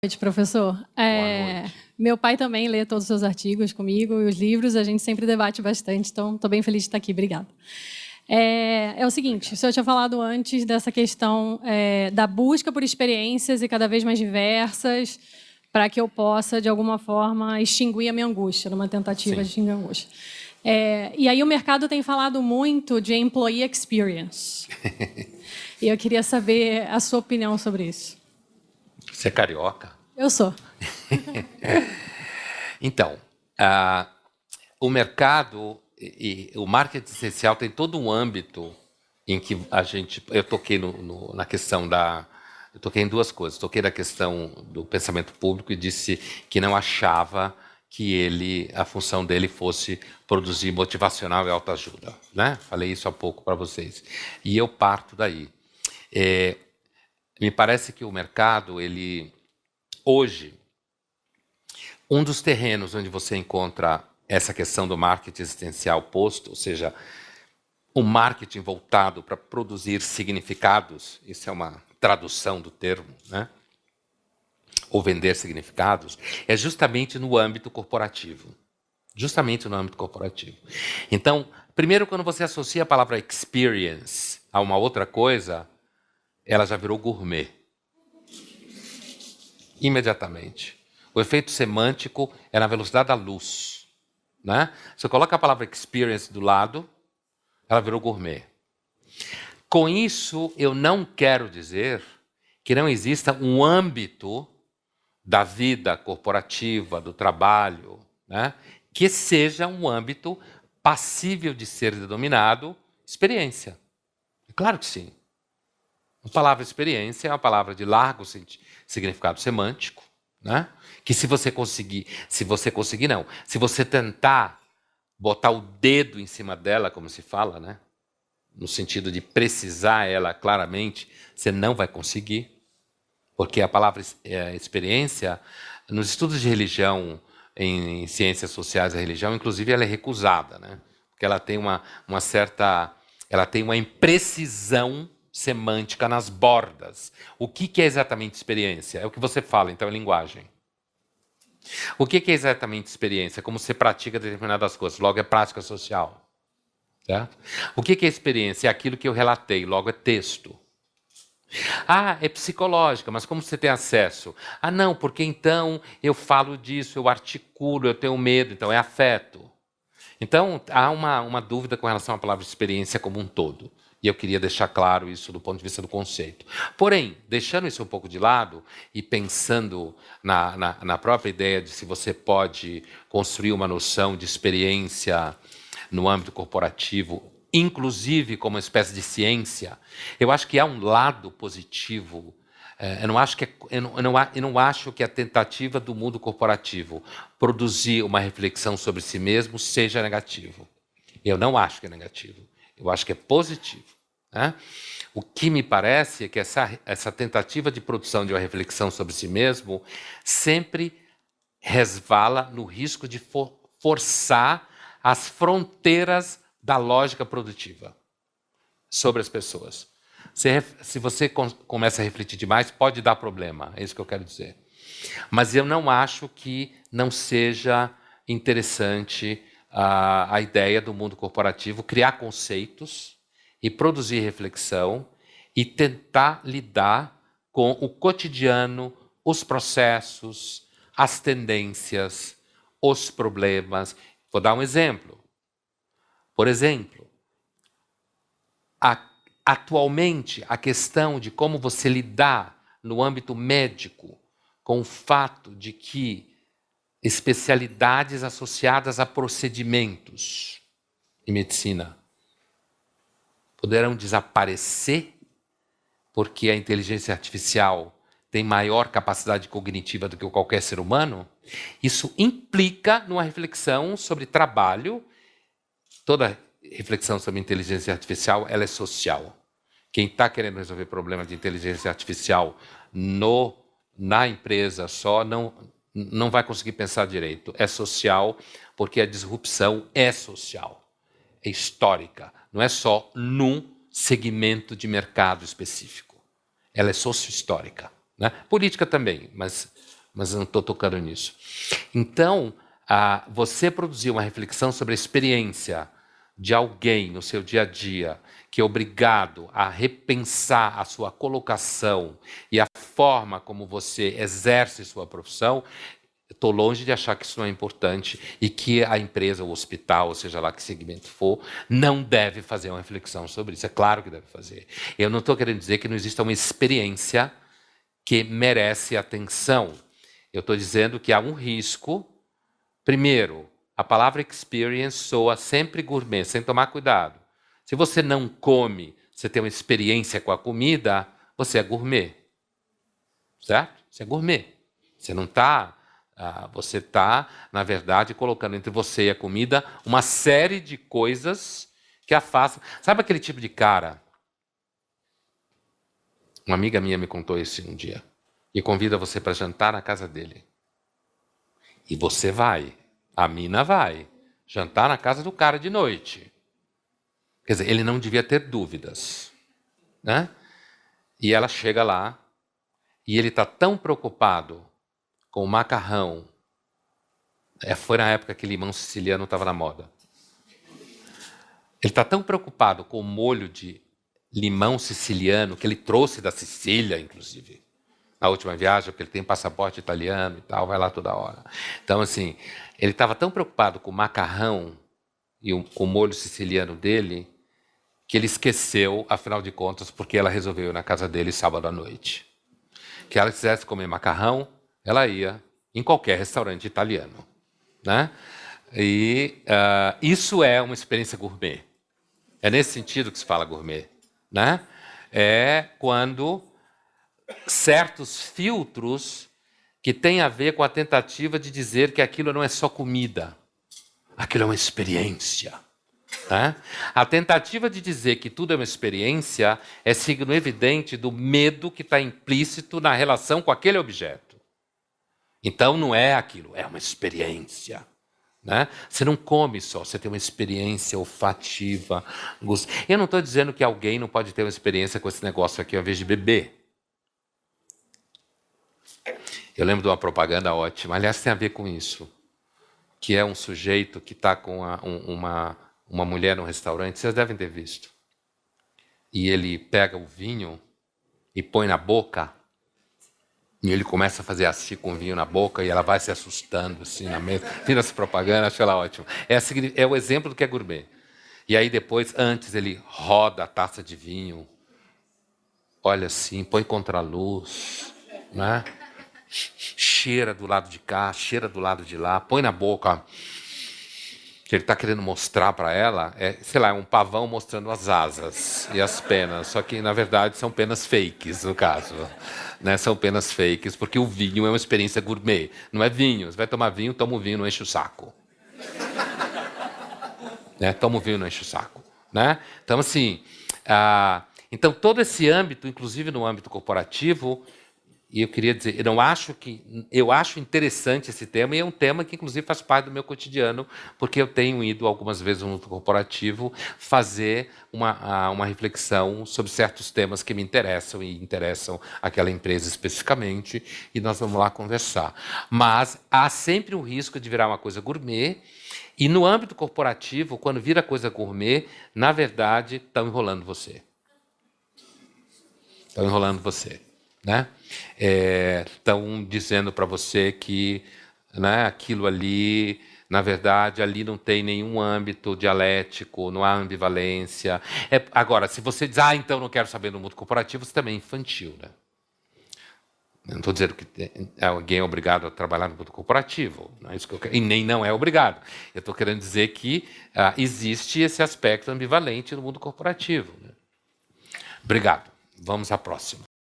Boa noite, professor. Boa noite. Meu pai também lê todos os seus artigos comigo e os livros, a gente sempre debate bastante, então estou bem feliz de estar aqui. Obrigada. É o seguinte, Obrigado. o senhor tinha falado antes dessa questão da busca por experiências e cada vez mais diversas para que eu possa, de alguma forma, extinguir a minha angústia, numa tentativa Sim. de extinguir a angústia. E aí o mercado tem falado muito de employee experience. E eu queria saber a sua opinião sobre isso. Você é carioca? Eu sou. Então, o mercado e o marketing essencial tem todo um âmbito em que eu toquei na questão eu toquei em duas coisas. Toquei na questão do pensamento público e disse que não achava que a função dele fosse produzir motivacional e autoajuda, né? Falei isso há pouco para vocês. E eu parto daí. Me parece que o mercado, hoje, um dos terrenos onde você encontra essa questão do marketing existencial posto, ou seja, o marketing voltado para produzir significados, isso é uma tradução do termo, né? Ou vender significados, é justamente no âmbito corporativo. Justamente no âmbito corporativo. Então, primeiro, quando você associa a palavra experience a uma outra coisa, ela já virou gourmet. Imediatamente. O efeito semântico é na velocidade da luz, né? Você coloca a palavra experience do lado, ela virou gourmet. Com isso, eu não quero dizer que não exista um âmbito da vida corporativa, do trabalho, né, que seja um âmbito passível de ser denominado experiência. É claro que sim. A palavra experiência é uma palavra de largo significado semântico, né? Que se você tentar botar o dedo em cima dela, como se fala, né? No sentido de precisar ela claramente, você não vai conseguir, porque a palavra experiência, nos estudos de religião, em ciências sociais da religião, inclusive ela é recusada, né? Porque ela tem ela tem uma imprecisão semântica nas bordas. O que é exatamente experiência? É o que você fala, então é linguagem. O que é exatamente experiência? Como você pratica determinadas coisas, logo é prática social. Certo? O que é experiência? É aquilo que eu relatei, logo é texto. É psicológica, mas como você tem acesso? Não, porque então eu falo disso, eu articulo, eu tenho medo, então é afeto. Então, há uma dúvida com relação à palavra experiência como um todo. E eu queria deixar claro isso do ponto de vista do conceito. Porém, deixando isso um pouco de lado e pensando na própria ideia de se você pode construir uma noção de experiência no âmbito corporativo, inclusive como uma espécie de ciência, eu acho que há um lado positivo. Eu não acho que a tentativa do mundo corporativo produzir uma reflexão sobre si mesmo seja negativo. Eu não acho que é negativo. Eu acho que é positivo. Né? O que me parece é que essa tentativa de produção de uma reflexão sobre si mesmo sempre resvala no risco de forçar as fronteiras da lógica produtiva sobre as pessoas. Se você começa a refletir demais, pode dar problema, é isso que eu quero dizer. Mas eu não acho que não seja interessante a ideia do mundo corporativo criar conceitos e produzir reflexão e tentar lidar com o cotidiano, os processos, as tendências, os problemas. Vou dar um exemplo. Por exemplo, atualmente, a questão de como você lidar no âmbito médico com o fato de que especialidades associadas a procedimentos em medicina poderão desaparecer porque a inteligência artificial tem maior capacidade cognitiva do que qualquer ser humano, isso implica numa reflexão sobre trabalho. Toda reflexão sobre inteligência artificial ela é social. Quem está querendo resolver problema de inteligência artificial na empresa só não vai conseguir pensar direito. É social porque a disrupção é social, é histórica. Não é só num segmento de mercado específico. Ela é socio-histórica. né? Política também, mas eu não estou tocando nisso. Então, você produzir uma reflexão sobre a experiência de alguém no seu dia a dia que é obrigado a repensar a sua colocação e a forma como você exerce sua profissão, estou longe de achar que isso não é importante e que a empresa, o hospital, ou seja lá que segmento for, não deve fazer uma reflexão sobre isso. É claro que deve fazer. Eu não estou querendo dizer que não exista uma experiência que merece atenção. Eu estou dizendo que há um risco. Primeiro, a palavra experience soa sempre gourmet, sem tomar cuidado. Se você não come, você tem uma experiência com a comida, você é gourmet. Certo? Você é gourmet. Você não está... você está, na verdade, colocando entre você e a comida uma série de coisas que afastam. Sabe aquele tipo de cara? Uma amiga minha me contou isso um dia. E convida você para jantar na casa dele. E você vai. A mina vai. Jantar na casa do cara de noite. Quer dizer, ele não devia ter dúvidas. Né? E ela chega lá e ele está tão preocupado com o macarrão. Foi na época que limão siciliano estava na moda. Ele está tão preocupado com o molho de limão siciliano, que ele trouxe da Sicília, inclusive, na última viagem, porque ele tem passaporte italiano e tal, vai lá toda hora. Então, assim, ele estava tão preocupado com o macarrão e com o molho siciliano dele, que ele esqueceu, afinal de contas, porque ela resolveu ir na casa dele sábado à noite. Que ela quisesse comer macarrão, ela ia em qualquer restaurante italiano. Né? E isso é uma experiência gourmet. É nesse sentido que se fala gourmet. Né? É quando certos filtros que têm a ver com a tentativa de dizer que aquilo não é só comida, aquilo é uma experiência. Né? A tentativa de dizer que tudo é uma experiência é signo evidente do medo que está implícito na relação com aquele objeto. Então não é aquilo, é uma experiência. Né? Você não come só, você tem uma experiência olfativa. Eu não estou dizendo que alguém não pode ter uma experiência com esse negócio aqui ao invés de beber. Eu lembro de uma propaganda ótima, aliás, tem a ver com isso, que é um sujeito que está com uma mulher num restaurante, vocês devem ter visto. E ele pega o vinho e põe na boca, e ele começa a fazer assim com o vinho na boca, e ela vai se assustando assim na mesa. Vira essa propaganda, acho ela ótima. É o exemplo do que é gourmet. E aí depois, antes, ele roda a taça de vinho, olha assim, põe contra a luz, né? Cheira do lado de cá, cheira do lado de lá, põe na boca. Que ele está querendo mostrar para ela sei lá, é um pavão mostrando as asas e as penas, só que, na verdade, são penas fakes, no caso. Né? São penas fakes, porque o vinho é uma experiência gourmet. Não é vinho. Você vai tomar vinho, toma o vinho, não enche o saco. Né? Toma o vinho, não enche o saco. Né? Então, assim, então, todo esse âmbito, inclusive no âmbito corporativo, e eu queria dizer, eu acho interessante esse tema, e é um tema que, inclusive, faz parte do meu cotidiano, porque eu tenho ido algumas vezes no corporativo fazer uma reflexão sobre certos temas que me interessam e interessam aquela empresa especificamente, e nós vamos lá conversar. Mas há sempre o risco de virar uma coisa gourmet, e no âmbito corporativo, quando vira coisa gourmet, na verdade, estão enrolando você. Estão enrolando você. Né? Estão dizendo para você que, né, aquilo ali, na verdade, ali não tem nenhum âmbito dialético, não há ambivalência. Agora, se você diz, então não quero saber do mundo corporativo, você também é infantil. Né? Eu não estou dizendo que alguém é obrigado a trabalhar no mundo corporativo, não é isso que eu quero, e nem não é obrigado. Eu estou querendo dizer que existe esse aspecto ambivalente no mundo corporativo. Né? Obrigado. Vamos à próxima.